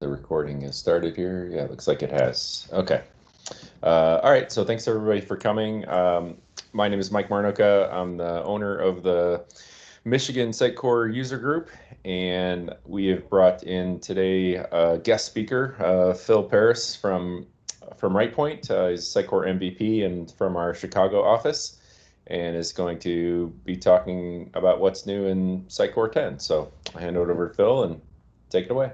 The recording has started here. Yeah, it looks like it has. Okay. All right, so thanks everybody for coming. My name is Mike Marnoka. I'm the owner of the Michigan Sitecore user group, and we have brought in today a guest speaker, Phil Paris from Rightpoint. He's Sitecore MVP and from our Chicago office, and is going to be talking about what's new in Sitecore 10. So I hand it over to Phil and take it away.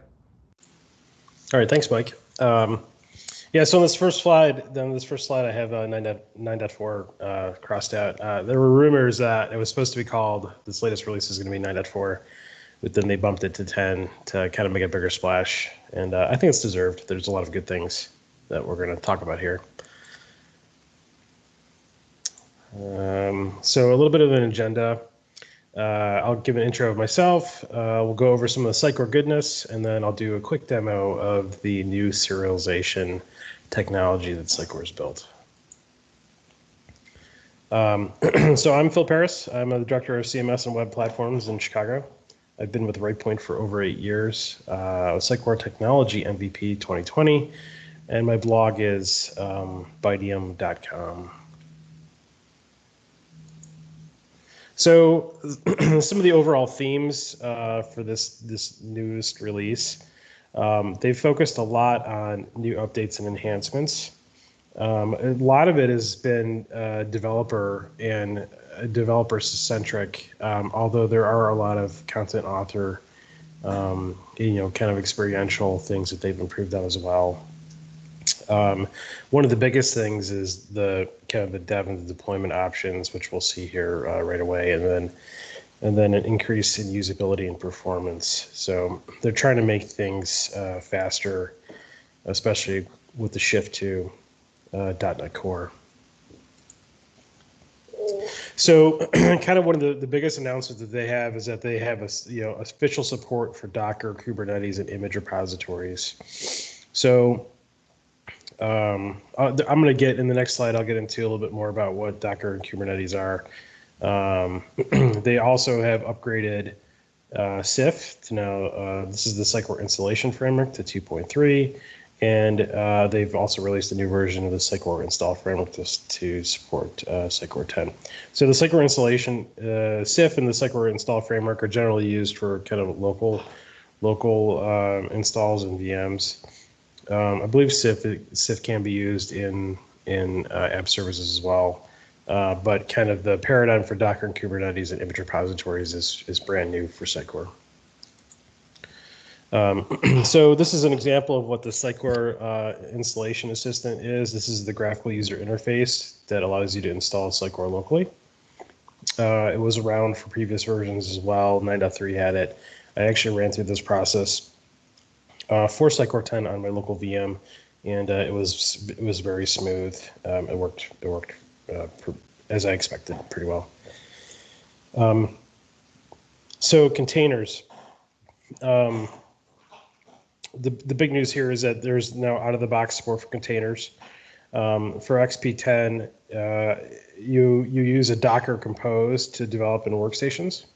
All right, thanks, Mike. Yeah, so on this first slide, I have 9.4 crossed out. There were rumors that it was supposed to be called, this latest release is going to be 9.4, but then they bumped it to 10 to kind of make a bigger splash. And I think it's deserved. There's a lot of good things that we're going to talk about here. So a little bit of an agenda. I'll give an intro of myself. We'll go over some of the Sitecore goodness, and then I'll do a quick demo of the new serialization technology that Sitecore has built. So I'm Phil Paris. I'm the director of CMS and web platforms in Chicago. I've been with Rightpoint for over 8 years. Sitecore Technology MVP 2020, and my blog is bydium.com. So some of the overall themes for this newest release, they've focused a lot on new updates and enhancements. A lot of it has been developer centric, although there are a lot of content author, kind of experiential things that they've improved on as well. One of the biggest things is the kind of the dev and the deployment options, which we'll see here right away, and then an increase in usability and performance. So they're trying to make things faster, especially with the shift to .NET Core. So kind of one of the biggest announcements that they have is that they have official support for Docker, Kubernetes, and image repositories. So I'm going to get in the next slide. I'll get into a little bit more about what Docker and Kubernetes are. They also have upgraded SIF to now. This is the Sitecore installation framework to 2.3, and they've also released a new version of the Sitecore install framework to support Sitecore 10. So the Sitecore installation SIF and the Sitecore install framework are generally used for kind of local installs and VMs. I believe SIF can be used in app services as well, but kind of the paradigm for Docker and Kubernetes and image repositories is brand new for Sitecore. So this is an example of what the Sitecore installation assistant is. This is the graphical user interface that allows you to install Sitecore locally. It was around for previous versions as well. 9.3 had it. I actually ran through this process for Sitecore 10 on my local VM, and it was very smooth. It worked as I expected pretty well. So containers. The big news here is that there's now out-of-the-box support for containers. For XP10, you use a Docker Compose to develop in workstations.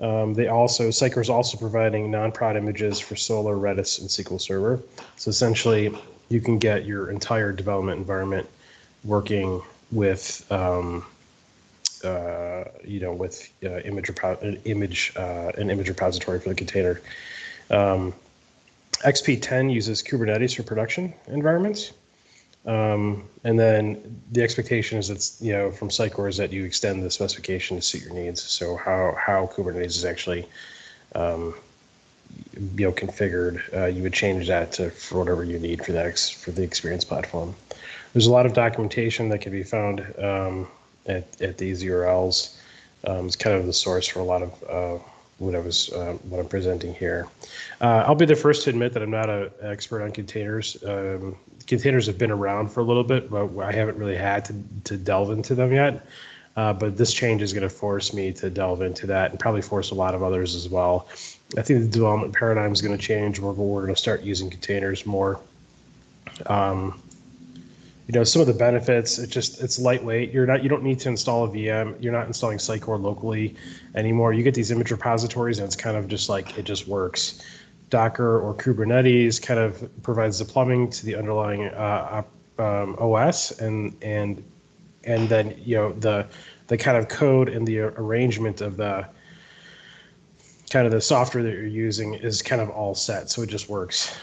Sitecore is also providing non-prod images for Solr, Redis, and SQL Server. So essentially, you can get your entire development environment working with, an image repository for the container. XP10 uses Kubernetes for production environments. And then the expectation is that, from Sitecore is that you extend the specification to suit your needs. So how Kubernetes is actually, configured, you would change that for whatever you need for the experience platform. There's a lot of documentation that can be found at these URLs. It's kind of the source for a lot of what I'm presenting here. I'll be the first to admit that I'm not an expert on containers. Containers have been around for a little bit, but I haven't really had to delve into them yet. But this change is going to force me to delve into that, and probably force a lot of others as well. I think the development paradigm is going to change. We're going to start using containers more. Some of the benefits, it's lightweight. You don't need to install a VM. You're not installing Sitecore locally anymore. You get these image repositories, and it's kind of just like it just works. Docker or Kubernetes kind of provides the plumbing to the underlying OS, and then the kind of code and the arrangement of the kind of the software that you're using is kind of all set, so it just works.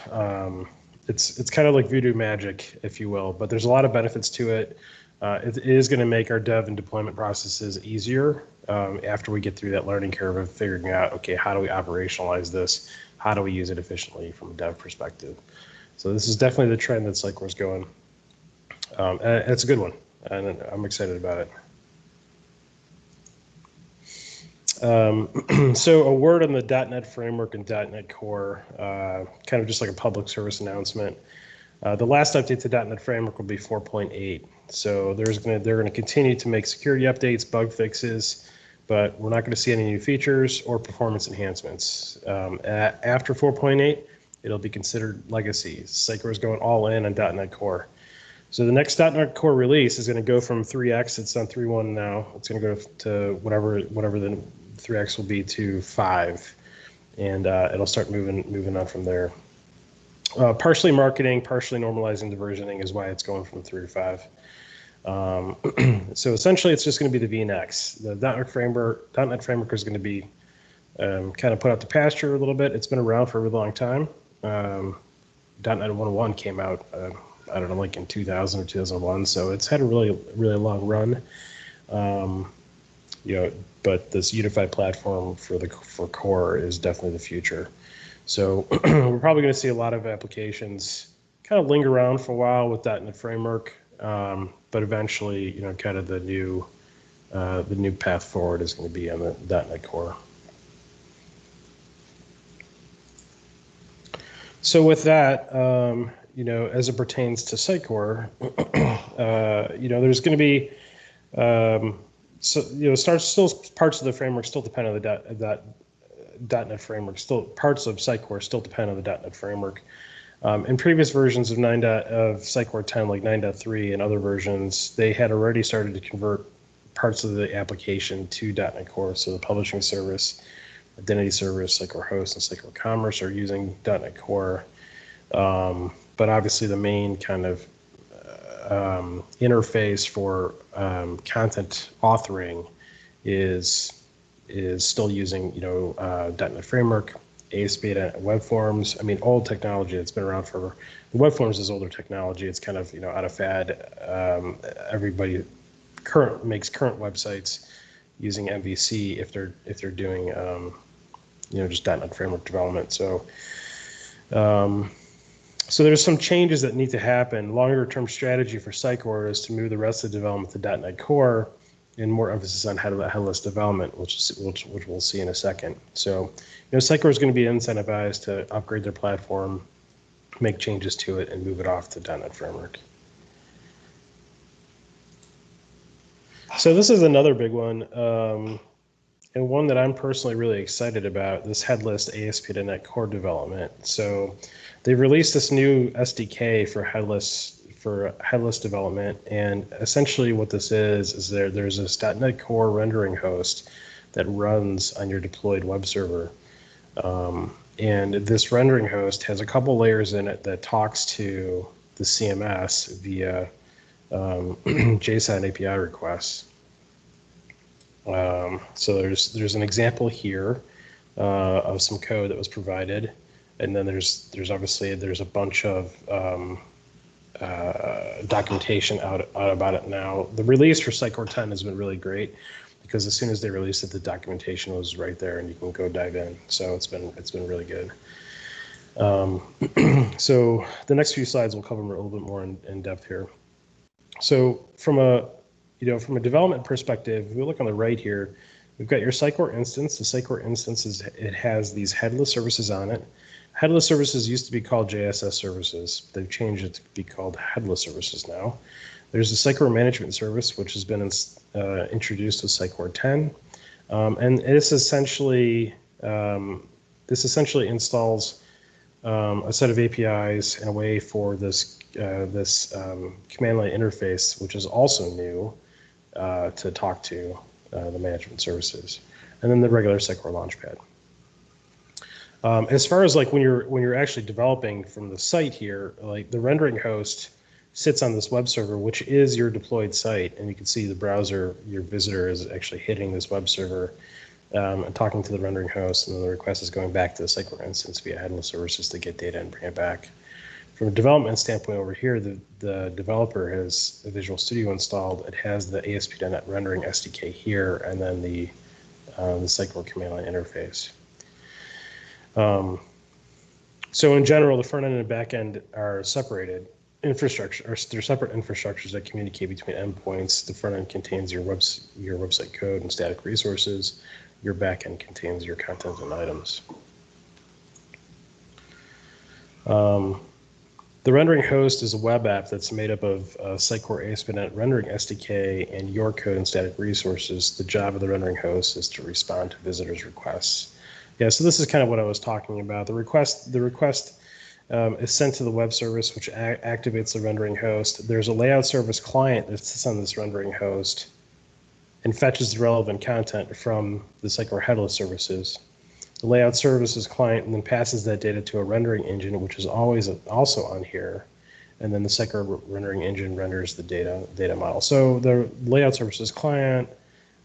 It's kind of like voodoo magic, if you will, but there's a lot of benefits to it. It is going to make our dev and deployment processes easier after we get through that learning curve of figuring out, okay, how do we operationalize this? How do we use it efficiently from a dev perspective? So this is definitely the trend that Sitecore's going. And it's a good one, and I'm excited about it. So a word on the .NET Framework and .NET Core, kind of just like a public service announcement. The last update to .NET Framework will be 4.8. So they're going to continue to make security updates, bug fixes, but we're not going to see any new features or performance enhancements. After 4.8, it'll be considered legacy. Sitecore is going all in on .NET Core. So the next .NET Core release is going to go from 3x. It's on 3.1 now. It's going to go to whatever the 3x will be to 5, and it'll start moving on from there. Partially marketing, partially normalizing the versioning is why it's going from 3 to 5. So essentially, it's just going to be the VNX. The .NET Framework is going to be kind of put out to pasture a little bit. It's been around for a really long time. .NET 1.1 came out, I don't know, like in 2000 or 2001. So it's had a really long run. But this unified platform for core is definitely the future. So we're probably going to see a lot of applications kind of linger around for a while with .NET Framework, but eventually, kind of the new path forward is going to be on the .NET Core. So with that, as it pertains to Sitecore, there's going to be parts of the framework still depend on the .NET Framework. Still, parts of Sitecore still depend on the .NET Framework. In previous versions of Sitecore 10, like 9.3 and other versions, they had already started to convert parts of the application to .NET Core. So the publishing service, identity service, Sitecore Host, and Sitecore Commerce are using .NET Core. But obviously, the main kind of interface for content authoring is still using .NET Framework, ASP.NET Web Forms. I mean, old technology that's been around forever. The Web Forms is older technology. It's kind of out of fad. Everybody makes current websites using MVC if they're doing just .NET Framework development. So there's some changes that need to happen. Longer term strategy for Sitecore is to move the rest of the development to .NET Core, and more emphasis on headless development, which we'll see in a second. So, Sitecore is going to be incentivized to upgrade their platform, make changes to it, and move it off to .NET Framework. So this is another big one, and one that I'm personally really excited about, this headless ASP.NET Core development. So they've released this new SDK for headless development, and essentially what this is there's this .NET Core rendering host that runs on your deployed web server. And this rendering host has a couple layers in it that talks to the CMS via JSON API requests. So there's an example here of some code that was provided, and then there's obviously a bunch of documentation out about it now. The release for Sitecore 10 has been really great because as soon as they released it, the documentation was right there and you can go dive in. So it's been really good. So the next few slides will cover a little bit more in depth here. So from a development perspective, if we look on the right here, we've got your Sitecore instance. The Sitecore instance it has these headless services on it. Headless services used to be called JSS services. They've changed it to be called headless services now. There's the Sitecore management service, which has been introduced with Sitecore 10, and this essentially installs a set of APIs and a way for this command line interface, which is also new, to talk to the management services, and then the regular Sitecore Launchpad. As far as like when you're actually developing from the site here, like the rendering host sits on this web server, which is your deployed site, and you can see the browser, your visitor is actually hitting this web server and talking to the rendering host, and then the request is going back to the Sitecore instance via Headless services to get data and bring it back. From a development standpoint over here, the developer has a Visual Studio installed. It has the ASP.NET rendering SDK here, and then the Sitecore command line interface. So in general, the front end and back end are separated infrastructure, or they're separate infrastructures that communicate between endpoints. The front end contains your website code and static resources. Your back end contains your content and items. The rendering host is a web app that's made up of Sitecore ASP.NET rendering SDK and your code and static resources. The job of the rendering host is to respond to visitors' requests. Yeah, so this is kind of what I was talking about. The request is sent to the web service, which activates the rendering host. There's a layout service client that sits on this rendering host and fetches the relevant content from the Sitecore Headless services. The layout services client and then passes that data to a rendering engine, which is always also on here. And then the Sitecore rendering engine renders the data model. So the layout services client,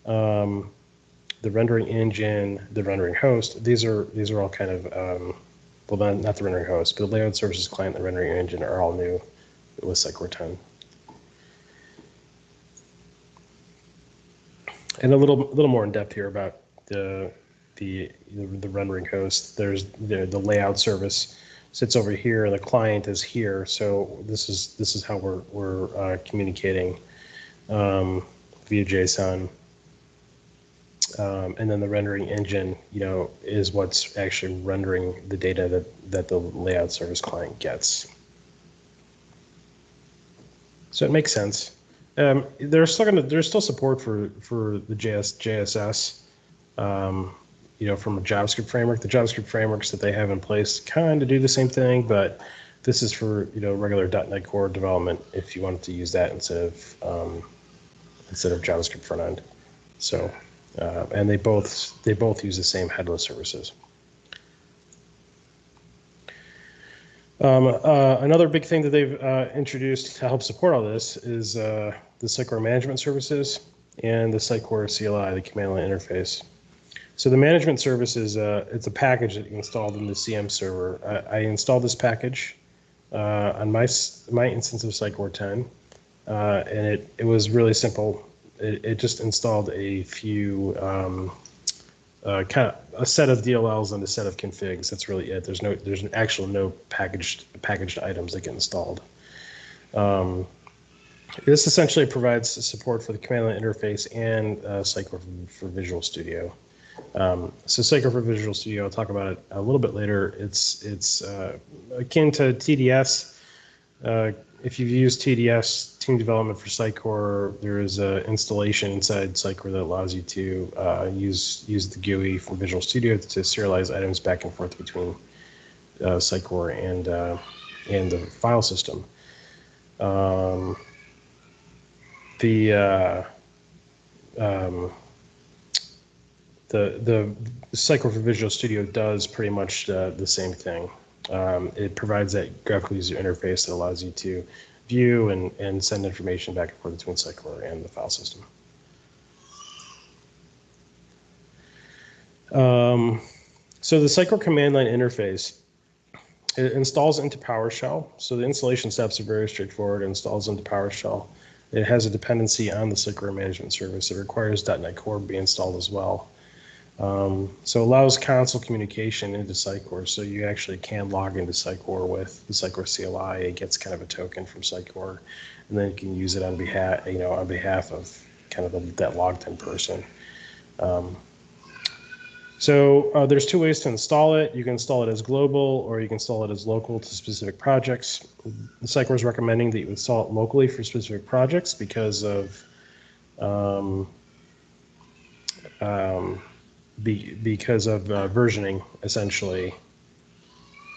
the rendering engine, the rendering host, these are all kind of, well, not the rendering host, but the layout services client and the rendering engine are all new with Sitecore 10. And a little more in depth here about the rendering host. There's the layout service sits over here, and the client is here. So this is how we're communicating via JSON. And then the rendering engine, is what's actually rendering the data that the layout service client gets. So it makes sense. There's still support for the JSS, from a JavaScript framework. The JavaScript frameworks that they have in place kind of do the same thing, but this is for regular .NET Core development if you wanted to use that instead of JavaScript front end. So. And they both use the same headless services. Another big thing that they've introduced to help support all this is the Sitecore management services and the Sitecore CLI, the command line interface. So the management service is it's a package that you installed in the CM server. I installed this package on my instance of Sitecore 10, and it was really simple. It just installed a few kind of a set of DLLs and a set of configs. That's really it. There's no packaged items that get installed. This essentially provides support for the command line interface and Sitecore for Visual Studio. So Sitecore for Visual Studio, I'll talk about it a little bit later. It's akin to TDS. If you've used TDS, Team Development for Sitecore, there is an installation inside Sitecore that allows you to use the GUI from Visual Studio to serialize items back and forth between Sitecore and the file system. The Sitecore for Visual Studio does pretty much the same thing. It provides that graphical user interface that allows you to view and send information back and forth between Sitecore and the file system. So the Sitecore command line interface, it installs into PowerShell. So the installation steps are very straightforward. It installs into PowerShell. It has a dependency on the Sitecore management service. It requires .NET Core to be installed as well. So it allows console communication into Sitecore. So you actually can log into Sitecore with the Sitecore CLI. It gets kind of a token from Sitecore, and then you can use it on behalf of kind of that logged in person. So there's two ways to install it. You can install it as global, or you can install it as local to specific projects. Sitecore is recommending that you install it locally for specific projects because of versioning, essentially.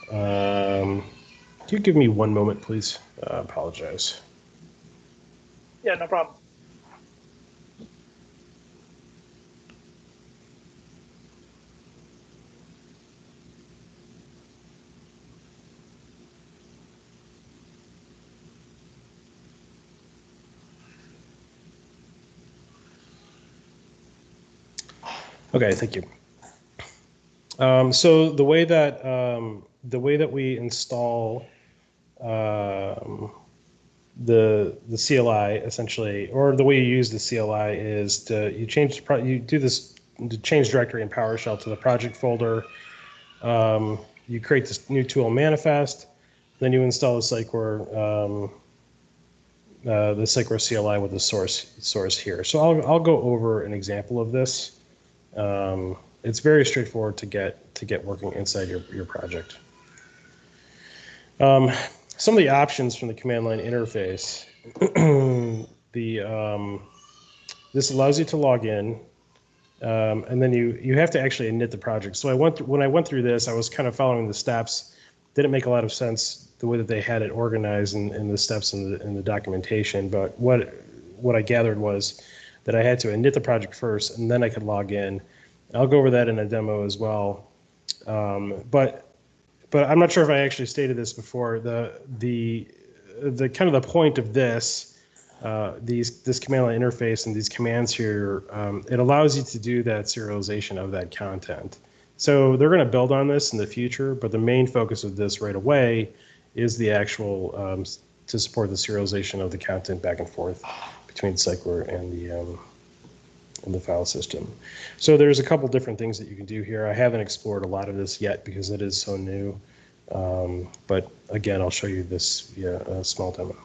Can you give me one moment, please? Apologize. Yeah, no problem. Okay, thank you. So the way that we install the CLI essentially, or the way you use the CLI is you do this to change directory in PowerShell to the project folder. You create this new tool manifest, then you install the Sitecore CLI with the source here. So I'll go over an example of this. It's very straightforward to get working inside your project. Some of the options from the command line interface. This allows you to log in, and then you have to actually init the project. So when I went through this, I was kind of following the steps. Didn't make a lot of sense the way that they had it organized in the steps in the documentation. But what I gathered was that I had to init the project first, and then I could log in. I'll go over that in a demo as well. But I'm not sure if I actually stated this before. The kind of the point of this command line interface and these commands here, it allows you to do that serialization of that content. So they're going to build on this in the future, but the main focus of this right away is the actual to support the serialization of the content back and forth between Sitecore and the file system. So there's a couple different things that you can do here. I haven't explored a lot of this yet because it is so new. But again, I'll show you this via a small demo.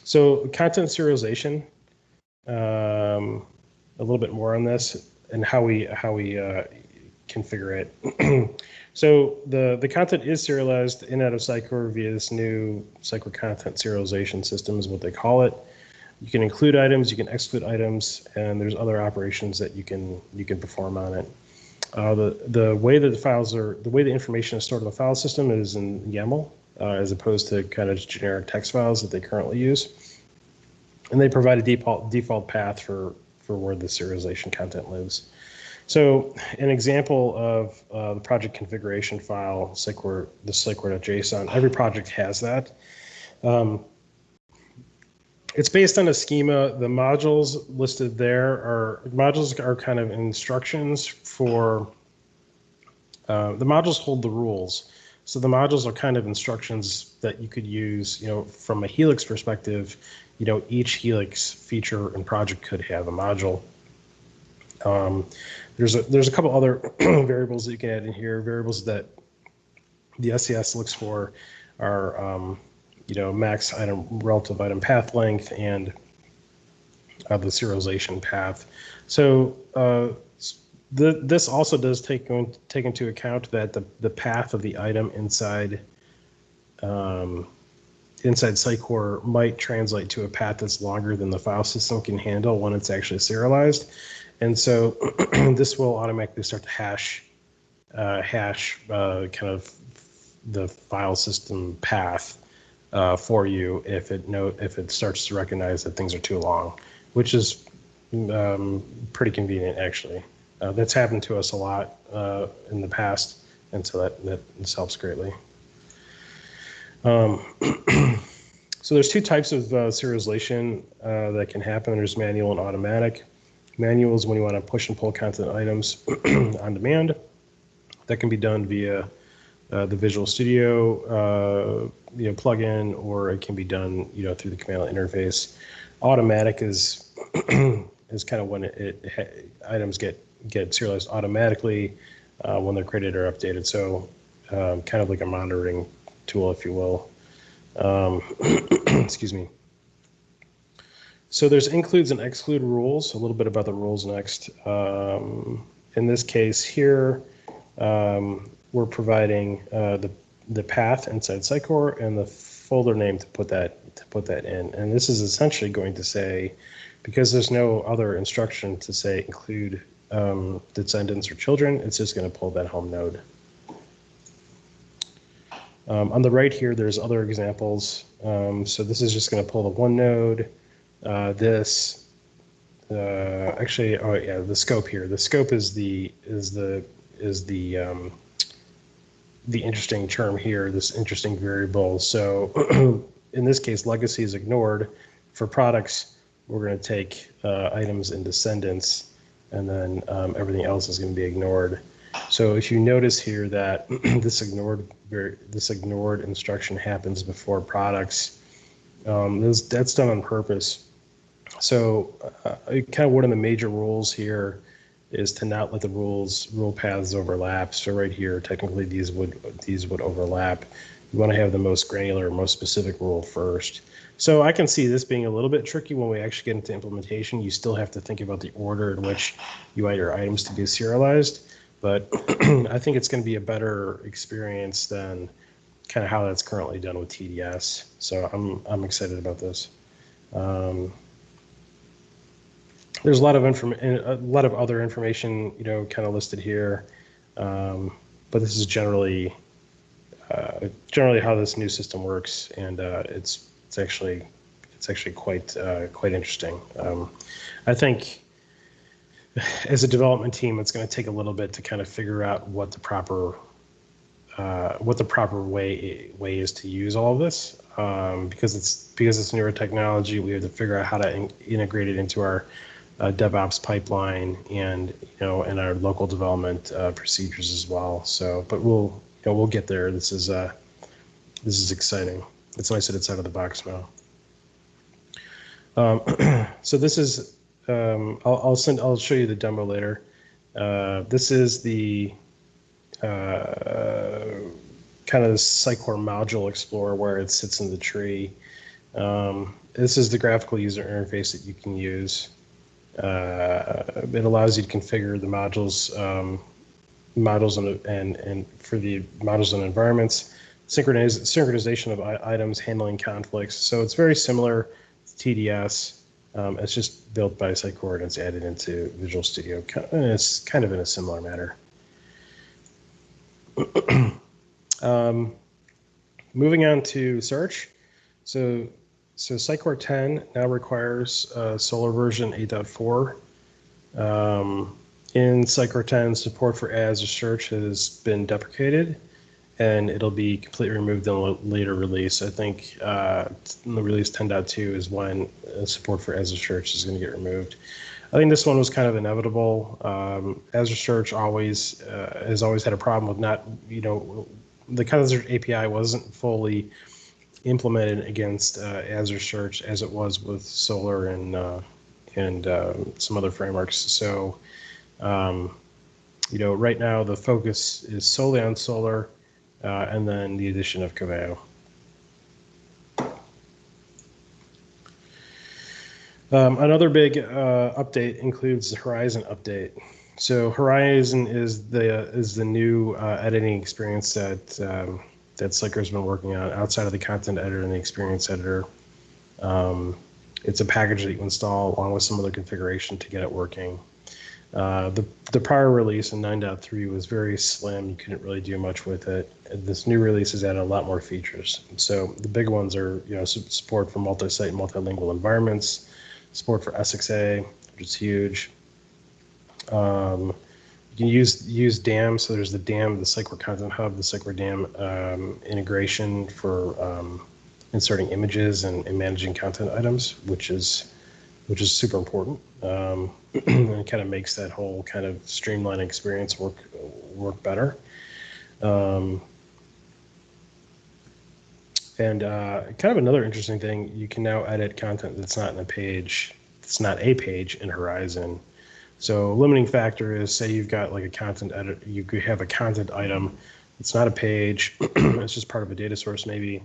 So content serialization, a little bit more on this and how we configure it. So the content is serialized in and out of Sitecore via this new Sitecore content serialization system is what they call it. You can include items, you can exclude items, and there's other operations that you can perform on it. The way that the way the information is stored in the file system is in YAML, as opposed to kind of generic text files that they currently use. And they provide a default path for where the serialization content lives. So an example of the project configuration file, the Sitecore.json, every project has that. It's based on a schema. The modules listed there are kind of instructions for, the modules hold the rules. So the modules are kind of instructions that you could use, from a Helix perspective, each Helix feature and project could have a module. There's a couple other variables that you can add in here. Variables that the SES looks for are, max item, relative item path length, and the serialization path. So this also does take into account that the path of the item inside Sitecore might translate to a path that's longer than the file system can handle when it's actually serialized. And so this will automatically start to hash kind of the file system path for you if it starts to recognize that things are too long, which is pretty convenient actually. That's happened to us a lot in the past, and so that helps greatly. So there's two types of serialization that can happen. There's manual and automatic. Manual is when you want to push and pull content items on demand. That can be done via the Visual Studio plugin, or it can be done through the command line interface. Automatic is kind of when items get serialized automatically when they're created or updated. So kind of like a monitoring tool, if you will. Excuse me. So there's includes and exclude rules. A little bit about the rules next. In this case here, we're providing the path inside Sitecore and the folder name to put that in. And this is essentially going to say, because there's no other instruction to say include descendants or children, it's just going to pull that home node. On the right here, there's other examples. So this is just going to pull the one node. Actually, oh yeah, the scope here. The scope is the interesting term here. This interesting variable. So in this case, legacy is ignored. For products, we're going to take items in descendants, and then everything else is going to be ignored. So if you notice here that this ignored instruction happens before products, that's done on purpose. So kind of one of the major rules here is to not let the rule paths overlap. So right here, technically these would overlap. You want to have the most granular, most specific rule first. So I can see this being a little bit tricky when we actually get into implementation. You still have to think about the order in which you want your items to be serialized. But I think it's going to be a better experience than kind of how that's currently done with TDS. So I'm excited about this. There's a lot of other information, kind of listed here, but this is generally how this new system works, and it's actually quite interesting. I think as a development team, it's going to take a little bit to kind of figure out what the proper way is to use all of this, because it's newer technology. We have to figure out how to integrate it into our DevOps pipeline and in our local development procedures as well. So, but we'll get there. This is exciting. It's nice that it's out of the box now. So this is I'll show you the demo later. This is the kind of the Sitecore module explorer where it sits in the tree. This is the graphical user interface that you can use. It allows you to configure the modules and for the modules and environments, synchronization of items, handling conflicts. So it's very similar to TDS. It's just built by Sitecore and it's added into Visual Studio. And it's kind of in a similar manner. Moving on to search. So Sitecore 10 now requires Solar version 8.4. In Sitecore 10, support for Azure Search has been deprecated, and it'll be completely removed in a later release. I think in the release 10.2 is when support for Azure Search is going to get removed. I think this one was kind of inevitable. Azure Search has always had a problem with not, the Azure API wasn't fully implemented against Azure Search as it was with Solar and some other frameworks. So, right now the focus is solely on Solar, and then the addition of Coveo. Another big update includes the Horizon update. So Horizon is the new editing experience that Sitecore's been working on outside of the content editor and the experience editor. It's a package that you install along with some other configuration to get it working. The prior release in 9.3 was very slim. You couldn't really do much with it. This new release has added a lot more features. So the big ones are support for multi-site and multilingual environments, support for SXA, which is huge. You can use DAM. So there's the DAM, the Sitecore Content Hub, the Sitecore DAM integration for inserting images and managing content items, which is super important. And it kind of makes that whole kind of streamlined experience work better. And kind of another interesting thing, you can now edit content that's not a page in Horizon. So limiting factor is, say you've got like a content edit, you could have a content item, it's not a page, it's just part of a data source maybe.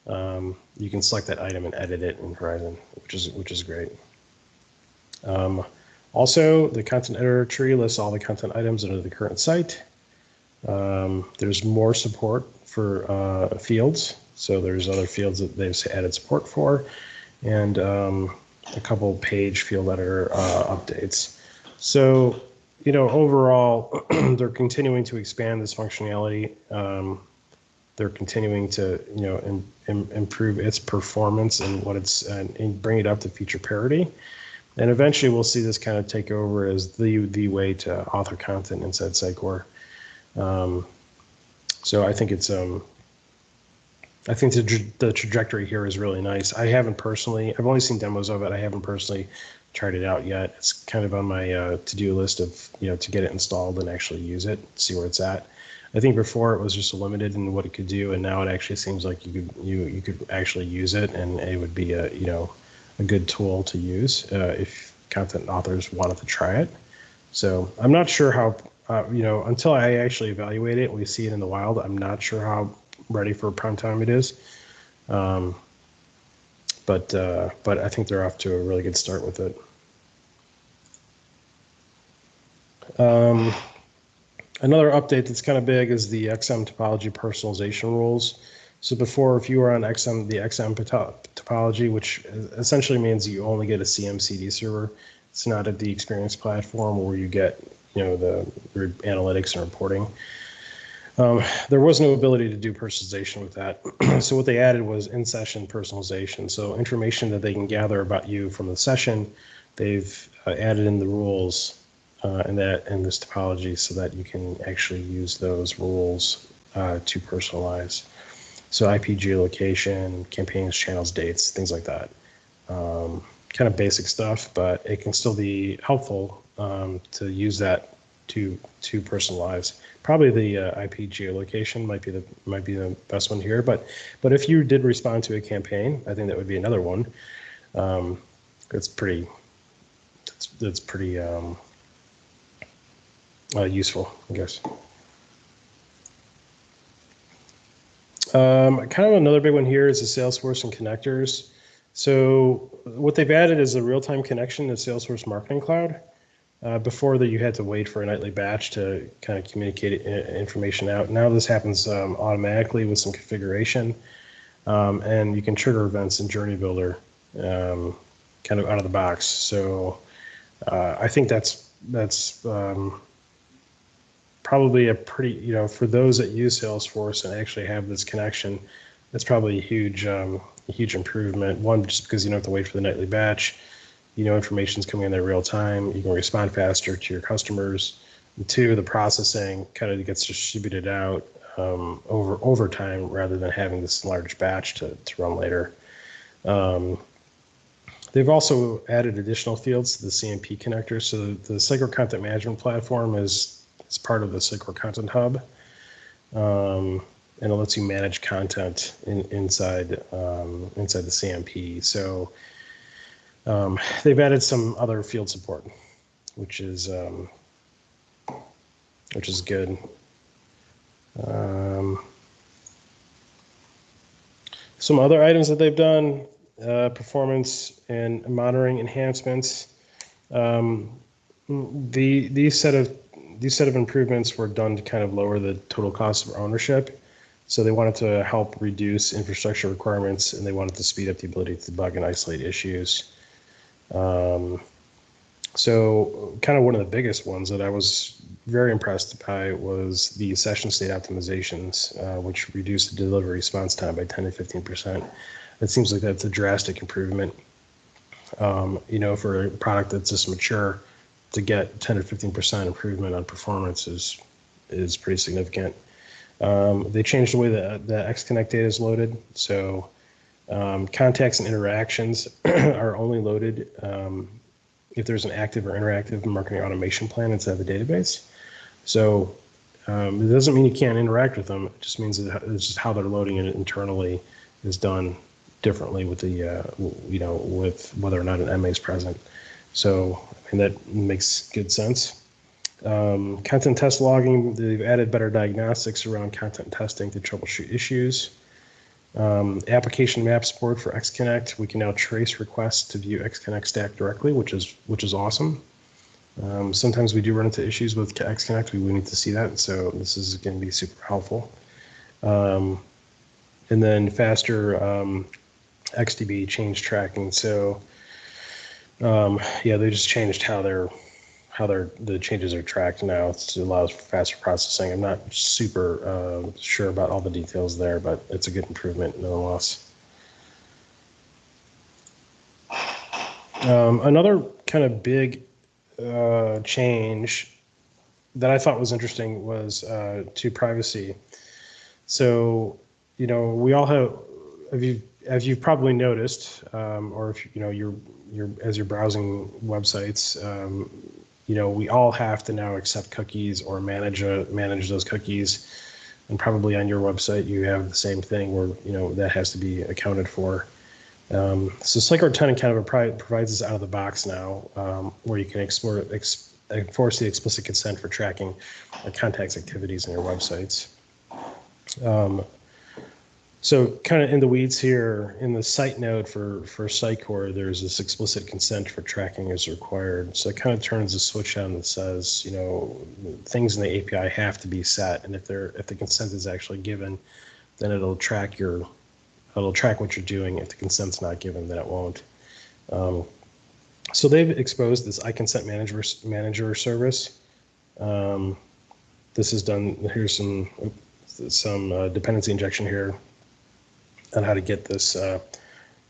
You can select that item and edit it in Horizon, which is great. Also, the content editor tree lists all the content items under the current site. There's more support for fields. So there's other fields that they've added support for, and a couple page field editor updates. So, overall, they're continuing to expand this functionality. They're continuing to, improve its performance and and bring it up to feature parity. And eventually, we'll see this kind of take over as the way to author content inside Sitecore. So I think it's I think the trajectory here is really nice. I've only seen demos of it. I haven't personally tried it out yet. It's kind of on my to-do list of, to get it installed and actually use it, see where it's at. I think before it was just limited in what it could do, and now it actually seems like you could actually use it, and it would be a good tool to use if content authors wanted to try it. So I'm not sure how until I actually evaluate it, we see it in the wild. I'm not sure how ready for prime time it is, but I think they're off to a really good start with it. Another update that's kind of big is the EXM topology personalization rules. So before, if you were on the EXM topology, which essentially means you only get a CM/CD server, it's not at the experience platform where you get the analytics and reporting. There was no ability to do personalization with that. So what they added was in-session personalization. So information that they can gather about you from the session, they've added in the rules in this topology so that you can actually use those rules to personalize. So IP geolocation, campaigns, channels, dates, things like that. Kind of basic stuff, but it can still be helpful to use that to personalize. Probably the IP geolocation might be the best one here, but if you did respond to a campaign, I think that would be another one. It's pretty useful, I guess. Kind of another big one here is the Salesforce and Connectors. So what they've added is a real-time connection to Salesforce Marketing Cloud. Before that, you had to wait for a nightly batch to kind of communicate information out. Now this happens automatically with some configuration, and you can trigger events in Journey Builder kind of out of the box. So I think that's probably a pretty, for those that use Salesforce and actually have this connection, that's probably a huge improvement. One, just because you don't have to wait for the nightly batch. Information's coming in there real time. You can respond faster to your customers. And two, the processing kind of gets distributed out over time rather than having this large batch to run later. They've also added additional fields to the CMP connector. So the Sitecore Content Management Platform is part of the Sitecore Content Hub. And it lets you manage content inside the CMP. So they've added some other field support, which is good. Some other items that they've done: performance and monitoring enhancements. These set of improvements were done to kind of lower the total cost of ownership. So they wanted to help reduce infrastructure requirements, and they wanted to speed up the ability to debug and isolate issues. So kind of one of the biggest ones that I was very impressed by was the session state optimizations, which reduced the delivery response time by 10 to 15%. It seems like that's a drastic improvement. For a product that's this mature, to get 10 to 15% improvement on performance is pretty significant. They changed the way that the XConnect data is loaded. So contacts and interactions are only loaded if there's an active or interactive marketing automation plan inside the database. So it doesn't mean you can't interact with them. It just means that it's just how they're loading it internally is done differently with the with whether or not an MA is present. So that makes good sense. Content test logging, they've added better diagnostics around content testing to troubleshoot issues. Application map support for XConnect. We can now trace requests to view XConnect stack directly, which is awesome. Sometimes we do run into issues with XConnect. We need to see that, so this is going to be super helpful. And then faster XDB change tracking. So they just changed how the changes are tracked now. It allows for faster processing. I'm not super sure about all the details there, but it's a good improvement nonetheless. Another kind of big change that I thought was interesting was to privacy. So we all have, as you've probably noticed, or if you're as you're browsing websites, we all have to now accept cookies or manage those cookies, and probably on your website you have the same thing where that has to be accounted for. So Sitecore 10 kind of provides this out of the box now, where you can enforce the explicit consent for tracking contacts activities in your websites. So kind of in the weeds here, in the site node for Sitecore, there's this explicit consent for tracking is required. So it kind of turns the switch on that says, things in the API have to be set, and if the consent is actually given, then it'll track what you're doing. If the consent's not given, then it won't. So they've exposed this iConsent manager service. This is done. Here's some dependency injection here on how to get this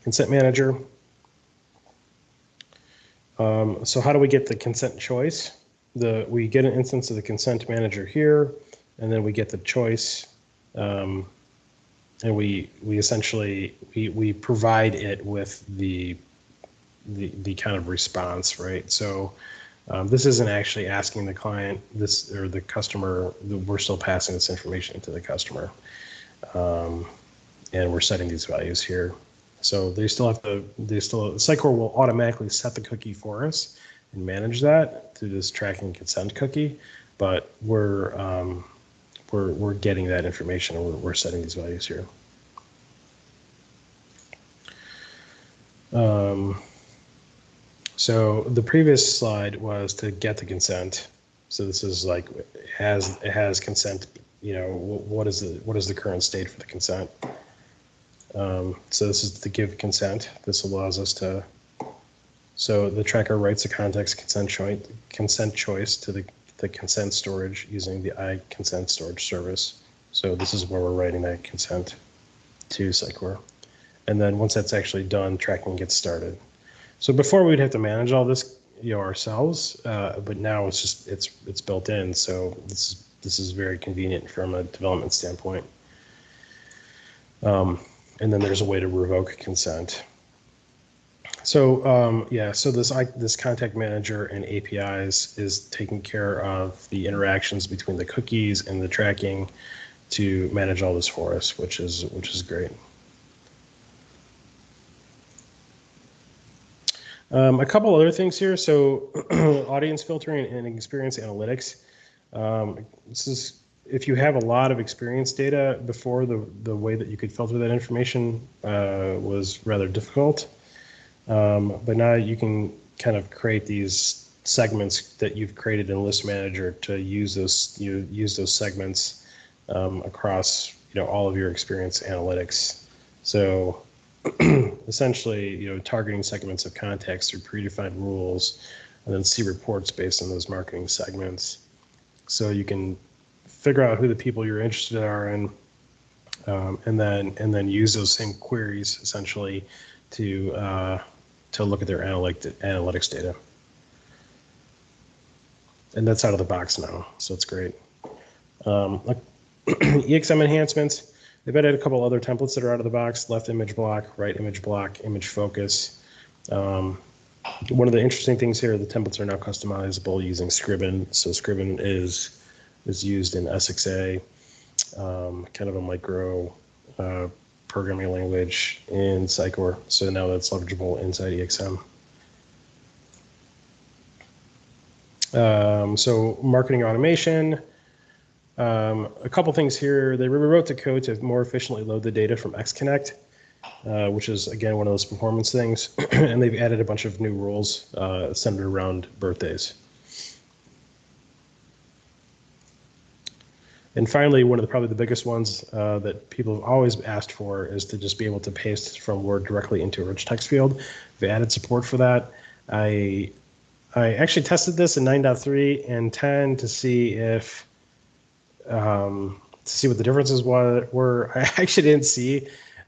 consent manager. So how do we get the consent choice? We get an instance of the consent manager here, and then we get the choice, and we essentially we provide it with the kind of response, right? So this isn't actually asking the client or the customer. We're still passing this information to the customer. And we're setting these values here. So Sitecore will automatically set the cookie for us and manage that through this tracking consent cookie, but we're getting that information, and we're setting these values here. So the previous slide was to get the consent. So this is like it has consent. What is the current state for the consent? So this is the give consent. This allows us to, so the tracker writes the context consent choice to the consent storage using the iConsent storage service. So this is where we're writing that consent to Sitecore. And then once that's actually done, tracking gets started. So before we'd have to manage all this ourselves, but now it's built in. So this is very convenient from a development standpoint. And then there's a way to revoke consent. So so this contact manager and APIs is taking care of the interactions between the cookies and the tracking to manage all this for us, which is great. A couple other things here. So audience filtering and experience analytics. This is, if you have a lot of experience data, before the way that you could filter that information was rather difficult. But now you can kind of create these segments that you've created in List Manager to use those segments across all of your experience analytics. So essentially, targeting segments of context through predefined rules, and then see reports based on those marketing segments. So you can figure out who the people you're interested in, and then use those same queries essentially to look at their analytics data. And that's out of the box now, so it's great. EXM enhancements. They've added a couple other templates that are out of the box: left image block, right image block, image focus. One of the interesting things here, the templates are now customizable using Scriven. So Scriven is used in SXA, kind of a micro programming language in Sitecore. So now that's leverageable inside EXM. So marketing automation. A couple things here. They rewrote the code to more efficiently load the data from XConnect, which is, again, one of those performance things. And they've added a bunch of new rules centered around birthdays. And finally, one of probably the biggest ones that people have always asked for is to just be able to paste from Word directly into a rich text field. They added support for that. I actually tested this in 9.3 and 10 to see if what the differences were. I actually didn't see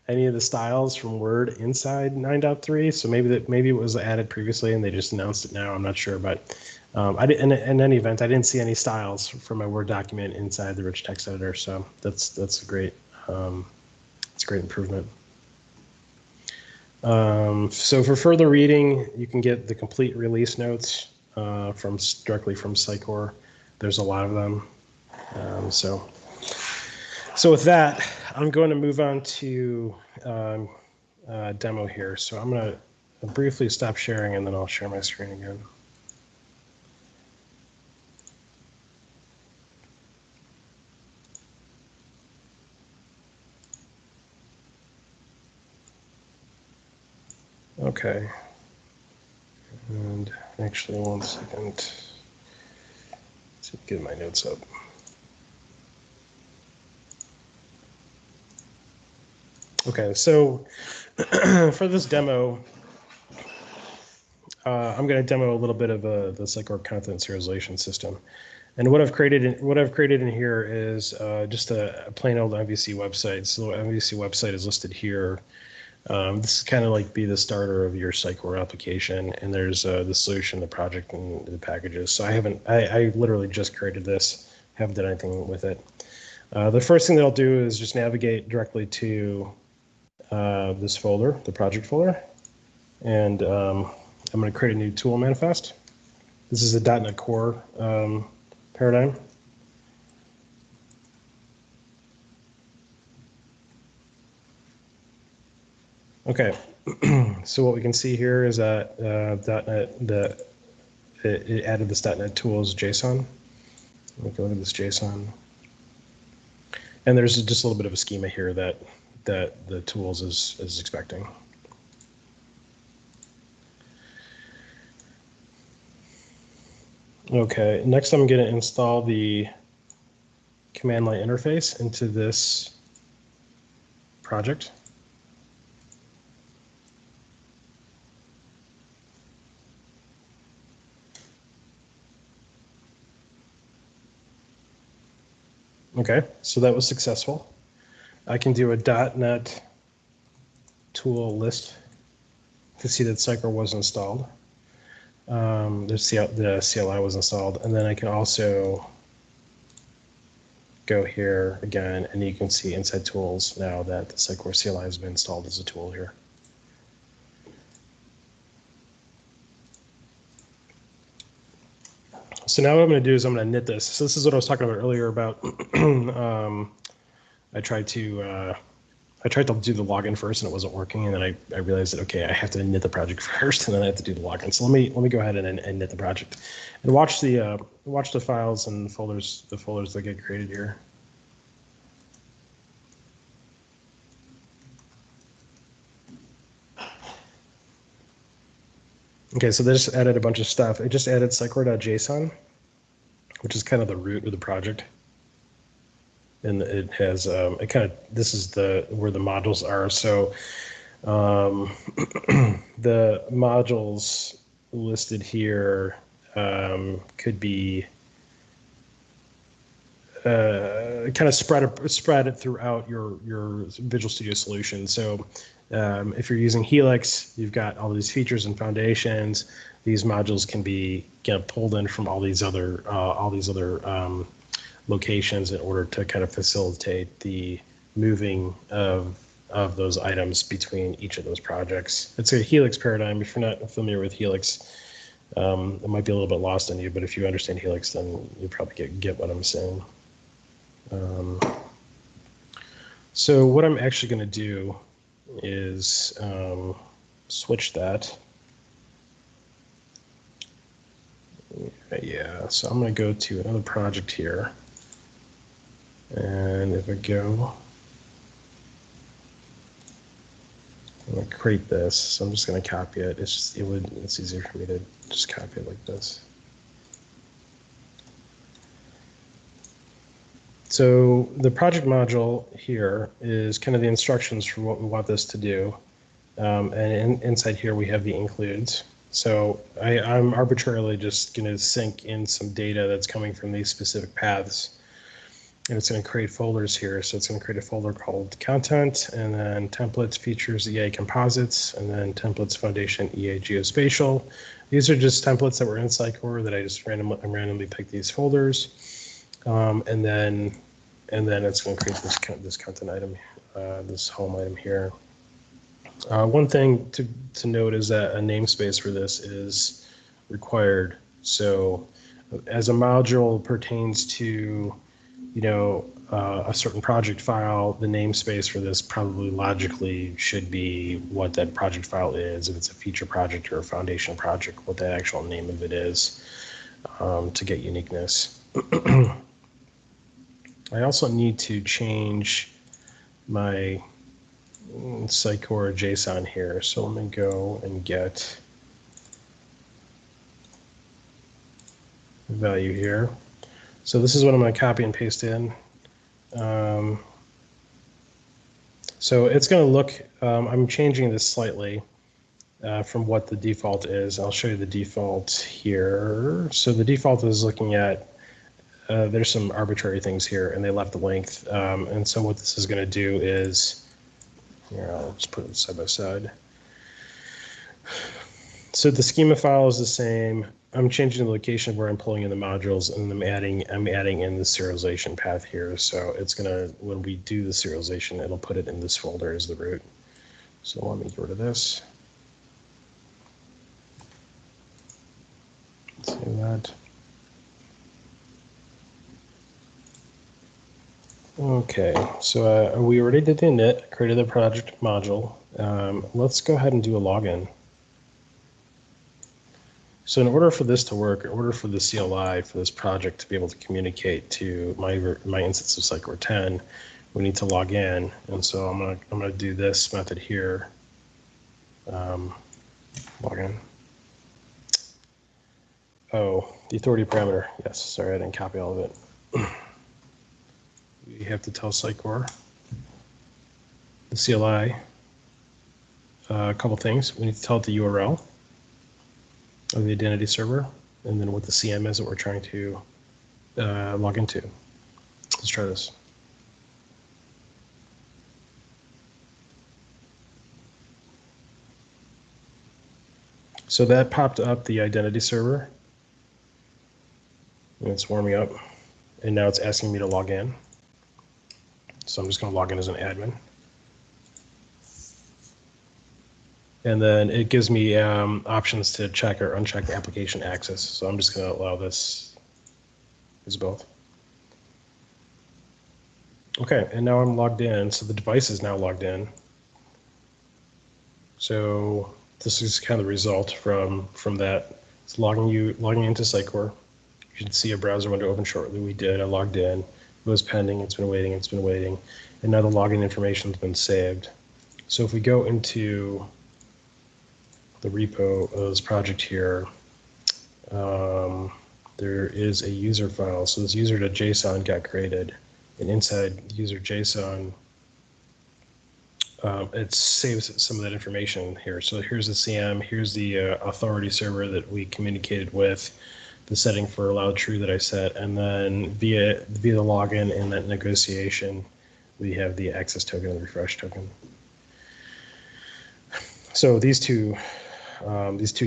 any of the styles from Word inside 9.3, so maybe it was added previously and they just announced it now. I'm not sure, but in any event, I didn't see any styles from my Word document inside the rich text editor, so that's great. It's a great improvement. So for further reading, you can get the complete release notes directly from Sitecore. There's a lot of them. So with that, I'm going to move on to demo here. So I'm going to briefly stop sharing, and then I'll share my screen again. Okay. And actually, 1 second. Let's get my notes up. Okay, so for this demo, I'm going to demo a little bit of the Sitecore content serialization system. And what I've created in here is just a plain old MVC website. So the MVC website is listed here. This is kind of like be the starter of your Sitecore application, and there's the solution, the project, and the packages. So I literally just created this, haven't done anything with it. The first thing that I'll do is just navigate directly to this folder, the project folder, and I'm going to create a new tool manifest. This is a .NET Core paradigm. Okay, so what we can see here is that .NET, it added this .NET Tools JSON. Let me go to this JSON. And there's just a little bit of a schema here that the tools is expecting. Okay, next I'm going to install the command line interface into this project. Okay, so that was successful. I can do a .NET tool list to see that Sitecore was installed. The CLI was installed, and then I can also go here again, and you can see inside tools now that the Sitecore CLI has been installed as a tool here. So now what I'm going to do is I'm going to knit this. So this is what I was talking about earlier about I tried to do the login first and it wasn't working, and then I realized that okay, I have to knit the project first and then I have to do the login. So let me go ahead and knit the project and watch the files and the folders that get created here. Okay, so they just added a bunch of stuff. It just added Sitecore.json, which is kind of the root of the project. And it has this is where the modules are. So the modules listed here could be kind of spread it throughout your Visual Studio solution. So if you're using Helix, you've got all these features and foundations. These modules can be pulled in from all these other locations in order to kind of facilitate the moving of those items between each of those projects. It's a Helix paradigm. If you're not familiar with Helix, it might be a little bit lost on you, but if you understand Helix, then you probably get what I'm saying. So what I'm actually going to do is switch that. Yeah, so I'm going to go to another project here. And if I go, I'm going to create this. So I'm just going to copy it. It's easier for me to just copy it like this. So the project module here is kind of the instructions for what we want this to do. And inside here we have the includes. So I'm arbitrarily just going to sync in some data that's coming from these specific paths. And it's going to create folders here. So it's going to create a folder called content, and then templates, features, EA composites, and then templates, foundation, EA geospatial. These are just templates that were in Sitecore that I just randomly picked these folders. And then and then it's going to create this content item, this home item here. One thing to note is that a namespace for this is required. So as a module pertains to, a certain project file, the namespace for this probably logically should be what that project file is. If it's a feature project or a foundation project, what the actual name of it is, to get uniqueness. I also need to change my Sitecore JSON here. So let me go and get the value here. So this is what I'm going to copy and paste in. So it's going to look, I'm changing this slightly from what the default is. I'll show you the default here. So the default is looking at, there's some arbitrary things here, and they left the length. And so what this is going to do is, here, I'll just put it side by side. So the schema file is the same. I'm changing the location of where I'm pulling in the modules, and I'm adding in the serialization path here. So it's gonna, when we do the serialization, it'll put it in this folder as the root. So let me get rid of this. Save that. Okay, so we already did the init, created the project module. Let's go ahead and do a login. So in order for this to work, in order for the CLI for this project to be able to communicate to my instance of Sitecore 10, we need to log in. And so I'm gonna do this method here. Login. Oh, the authority parameter. Yes, sorry, I didn't copy all of it. We have to tell Sitecore, the CLI, a couple things. We need to tell it the URL of the identity server, and then what the CM is that we're trying to log into. Let's try this. So that popped up the identity server, and it's warming up, and now it's asking me to log in. So I'm just going to log in as an admin. And then it gives me options to check or uncheck application access. So I'm just going to allow this as both. Okay, and now I'm logged in. So the device is now logged in. So this is kind of the result from that. It's logging into Sitecore. You should see a browser window open shortly. We did. I logged in. It was pending. It's been waiting. It's been waiting. And now the login information has been saved. So if we go into the repo of this project here, there is a user file. So this user.json got created, and inside user.json, it saves some of that information here. So here's the CM, here's the authority server that we communicated with, the setting for allowed true that I set, and then via the login and that negotiation, we have the access token and the refresh token. So these two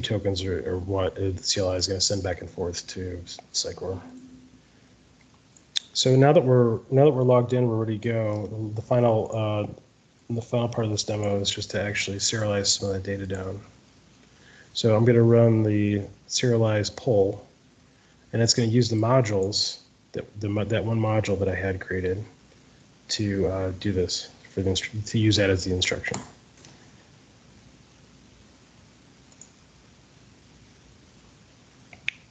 tokens are what the CLI is going to send back and forth to Sitecore. So now that we're logged in, we're ready to go. The final part of this demo is just to actually serialize some of that data down. So I'm going to run the serialize pull, and it's going to use the modules that one module that I had created to do this to use that as the instruction.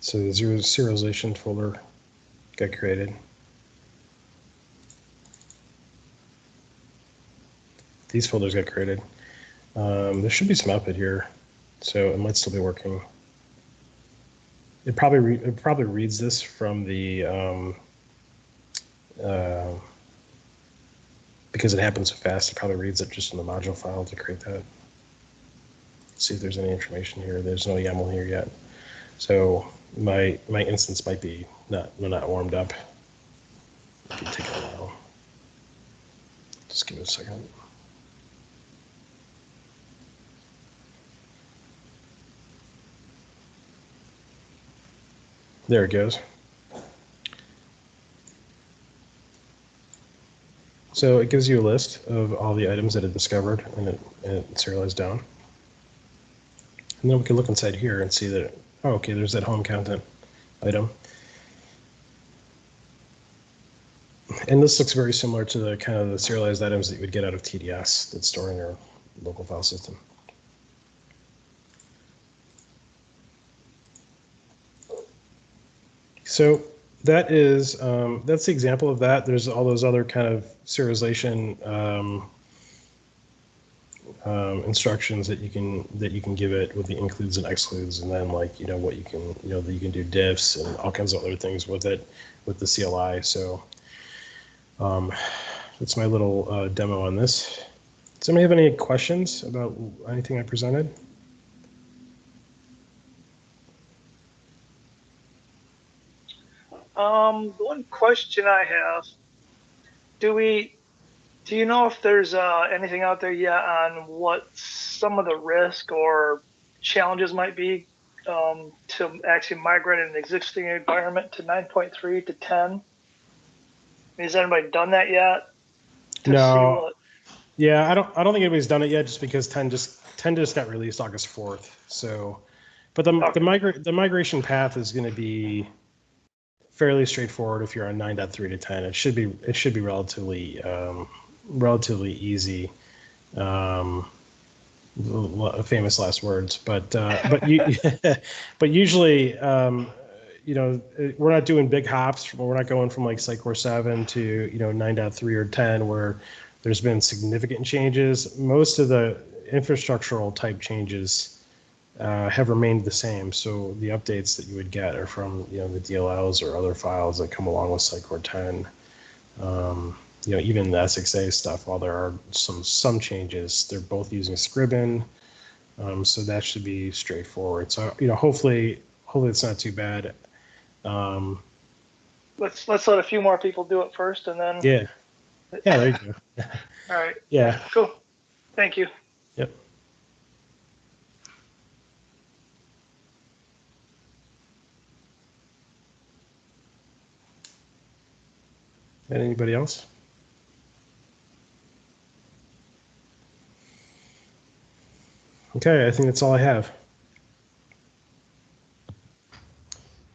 So the serialization folder got created. These folders got created. There should be some output here, so it might still be working. It probably reads this from the because it happens so fast. It probably reads it just in the module file to create that. Let's see if there's any information here. There's no YAML here yet, so my instance might be not warmed up. It could take a while. Just give it a second. There it goes. So it gives you a list of all the items that it discovered, and it serialized down. And then we can look inside here and see that, oh, okay, there's that home content item. And this looks very similar to the kind of the serialized items that you would get out of TDS that's stored in your local file system. So that is that's the example of that. There's all those other kind of serialization instructions that you can give it with the includes and excludes, and then what you can that you can do diffs and all kinds of other things with it with the CLI. So that's my little demo on this. Does anybody have any questions about anything I presented? The one question I have, do you know if there's anything out there yet on what some of the risk or challenges might be to actually migrate an existing environment to 9.3 to 10? Has anybody done that yet? No. Yeah, I don't think anybody's done it yet, just because 10 just got released August 4th. So, but the migration path is going to be fairly straightforward if you're on 9.3 to 10. It should be relatively easy. Famous last words, but usually we're not doing big hops. We're not going from like Sitecore 7 to 9.3 or 10 where there's been significant changes. Most of the infrastructural type changes have remained the same. So the updates that you would get are from the DLLs or other files that come along with Sitecore 10. Even the SXA stuff, while there are some changes, they're both using Scriven, so that should be straightforward. So hopefully it's not too bad. Let's let a few more people do it first, and then yeah, there you go. All right. Yeah. Cool. Thank you. Yep. And anybody else? Okay, I think that's all I have.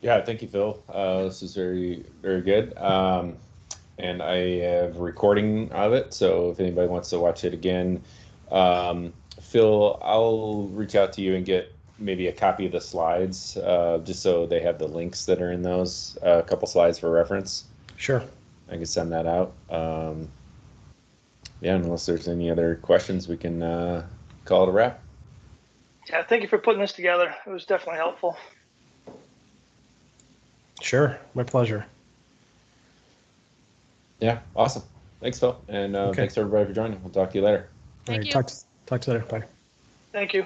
Yeah, thank you, Phil. This is very, very good. And I have a recording of it, so if anybody wants to watch it again, Phil, I'll reach out to you and get maybe a copy of the slides, just so they have the links that are in those, a couple slides for reference. Sure. I can send that out. Yeah, unless there's any other questions, we can call it a wrap. Yeah, thank you for putting this together. It was definitely helpful. Sure, my pleasure. Yeah, awesome. Thanks, Phil, and thanks everybody for joining. We'll talk to you later. Thank you. Talk to you later. Bye. Thank you.